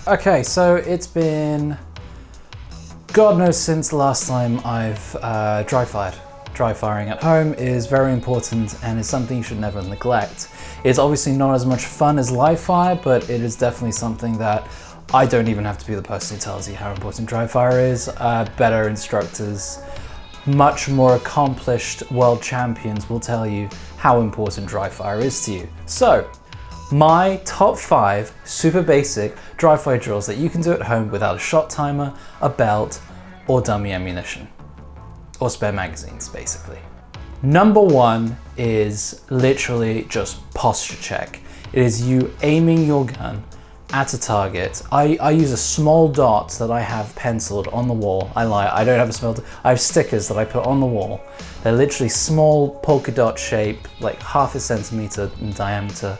Okay, so it's been God knows since the last time I've dry fired. Dry firing at home is very important and is something you should never neglect. It's obviously not as much fun as live fire, but it is definitely something that I don't even have to be the person who tells you how important dry fire is. Better instructors, much more accomplished world champions will tell you how important dry fire is to you. So, my top 5 super basic dry fire drills that you can do at home without a shot timer, a belt, or dummy ammunition. Or spare magazines, basically. Number 1 is literally just posture check. It is you aiming your gun at a target. I use a small dot that I have penciled on the wall. I lie, I don't have a small dot. I have stickers that I put on the wall. They're literally small polka dot shape, like half a centimeter in diameter.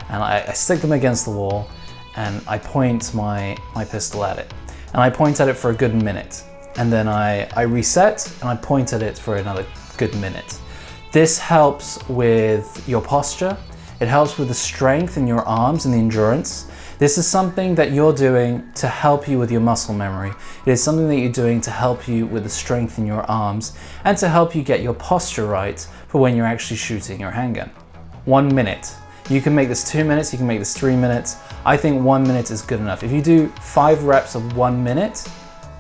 And I stick them against the wall and I point my pistol at it. And I point at it for a good minute. And then I reset and I point at it for another good minute. This helps with your posture. It helps with the strength in your arms and the endurance. This is something that you're doing to help you with your muscle memory. It is something that you're doing to help you with the strength in your arms and to help you get your posture right for when you're actually shooting your handgun. 1 minute. You can make this 2 minutes, you can make this 3 minutes. I think 1 minute is good enough. If you do 5 reps of 1 minute,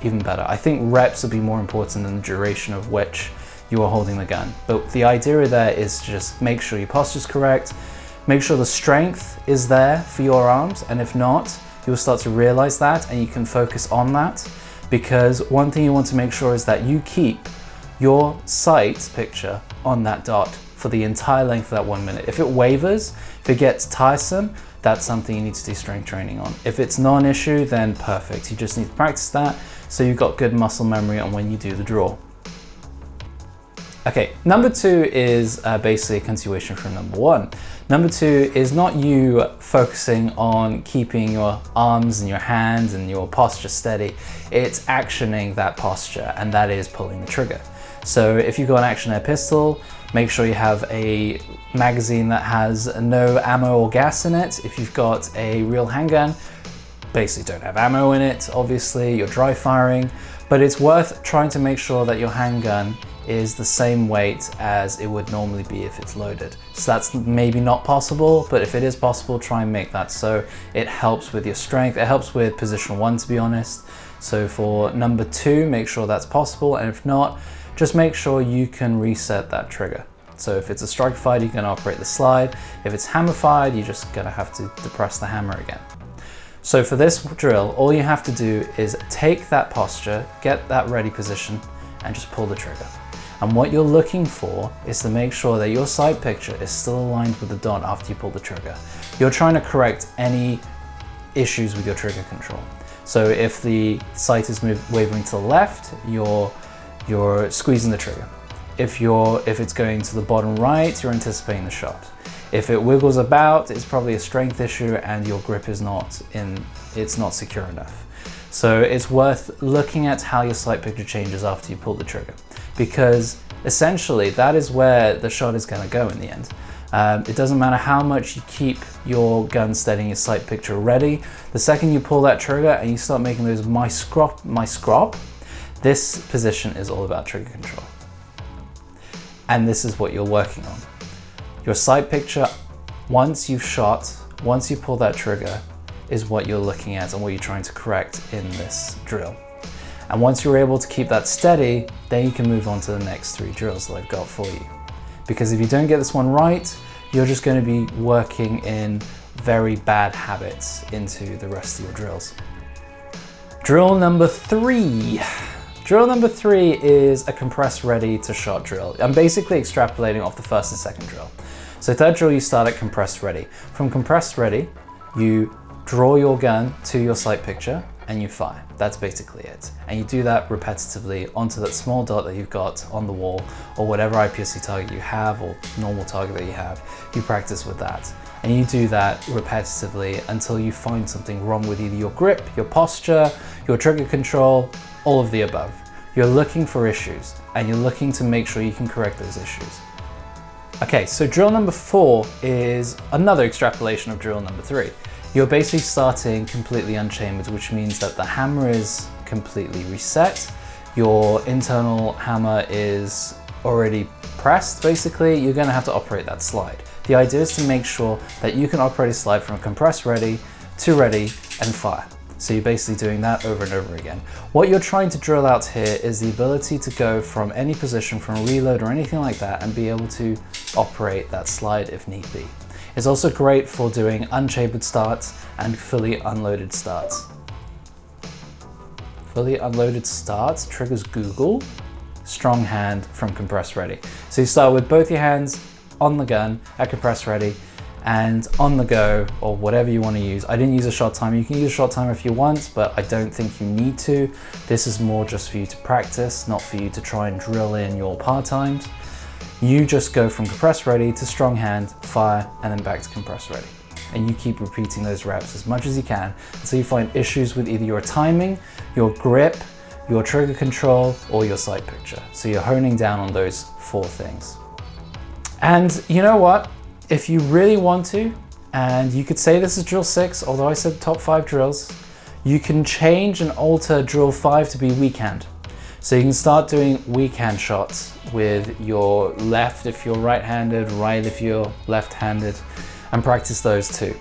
even better. I think reps will be more important than the duration of which you are holding the gun. But the idea there is to just make sure your posture is correct, make sure the strength is there for your arms, and if not, you'll start to realize that and you can focus on that, because one thing you want to make sure is that you keep your sight picture on that dot for the entire length of that 1 minute. If it wavers, if it gets tiresome, that's something you need to do strength training on. If it's not an issue, then perfect. You just need to practice that so you've got good muscle memory on when you do the draw. Okay, number 2 is basically a continuation from number 1. Number 2 is not you focusing on keeping your arms and your hands and your posture steady. It's actioning that posture, and that is pulling the trigger. So if you've got an action air pistol, make sure you have a magazine that has no ammo or gas in it. If you've got a real handgun, basically don't have ammo in it, obviously, you're dry firing, but it's worth trying to make sure that your handgun is the same weight as it would normally be if it's loaded. So that's maybe not possible, but if it is possible, try and make that so it helps with your strength. It helps with position 1, to be honest. So for number 2, make sure that's possible, and if not, just make sure you can reset that trigger. So if it's a striker fired, you're gonna operate the slide. If it's hammer fired, you're just gonna have to depress the hammer again. So for this drill, all you have to do is take that posture, get that ready position, and just pull the trigger. And what you're looking for is to make sure that your sight picture is still aligned with the dot after you pull the trigger. You're trying to correct any issues with your trigger control. So if the sight is wavering to the left, you're squeezing the trigger. If it's going to the bottom right, you're anticipating the shot. If it wiggles about, it's probably a strength issue and your grip is it's not secure enough. So it's worth looking at how your sight picture changes after you pull the trigger, because essentially that is where the shot is going to go in the end. It doesn't matter how much you keep your gun steady and your sight picture ready. The second you pull that trigger and you start making those my scrop, this position is all about trigger control. And this is what you're working on. Your sight picture, once you've shot, once you pull that trigger, is what you're looking at and what you're trying to correct in this drill. And once you're able to keep that steady, then you can move on to the next 3 drills that I've got for you. Because if you don't get this one right, you're just going to be working in very bad habits into the rest of your drills. Drill number 3. Drill number 3 is a compress ready to shot drill. I'm basically extrapolating off the first and second drill. So third drill, you start at compress ready. From compress ready, you draw your gun to your sight picture and you fire. That's basically it. And you do that repetitively onto that small dot that you've got on the wall, or whatever IPSC target you have or normal target that you have. You practice with that. And you do that repetitively until you find something wrong with either your grip, your posture, your trigger control, all of the above. You're looking for issues and you're looking to make sure you can correct those issues. Okay, so drill number 4 is another extrapolation of drill number 3. you're basically starting completely unchambered, which means that the hammer is completely reset. Your internal hammer is already pressed. Basically, you're going to have to operate that slide. The idea is to make sure that you can operate a slide from compress ready to ready and fire. So you're basically doing that over and over again. What you're trying to drill out here is the ability to go from any position, from reload or anything like that, and be able to operate that slide if need be. It's also great for doing unchambered starts and fully unloaded starts. Fully unloaded starts triggers Google, strong hand from compress ready. So you start with both your hands on the gun at compress ready and on the go, or whatever you want to use. I didn't use a shot timer. You can use a shot timer if you want, but I don't think you need to. This is more just for you to practice, not for you to try and drill in your par times. You just go from compress ready to strong hand, fire, and then back to compress ready. And you keep repeating those reps as much as you can until you find issues with either your timing, your grip, your trigger control, or your sight picture. So you're honing down on those 4 things. And you know what? If you really want to, and you could say this is drill 6, although I said top 5 drills, you can change and alter drill 5 to be weak hand. So you can start doing weak hand shots with your left if you're right-handed, right if you're left-handed, and practice those too.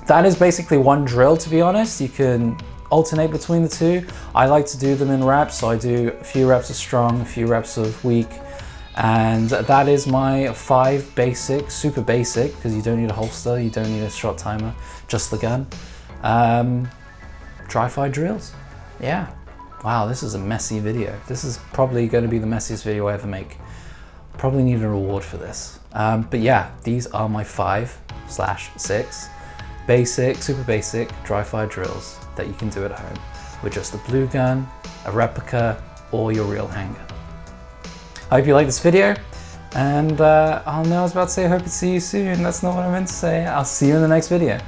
That is basically one drill, to be honest. You can alternate between the 2. I like to do them in reps, so I do a few reps of strong, a few reps of weak, and that is my 5 basic, super basic, because you don't need a holster, you don't need a shot timer, just the gun. Dry fire drills. Yeah. Wow, this is a messy video. This is probably going to be the messiest video I ever make. Probably need a reward for this. But yeah, these are my 5/6 basic, super basic dry fire drills that you can do at home with just a blue gun, a replica, or your real handgun. I hope you like this video, and I was about to say I hope to see you soon. That's not what I meant to say. I'll see you in the next video.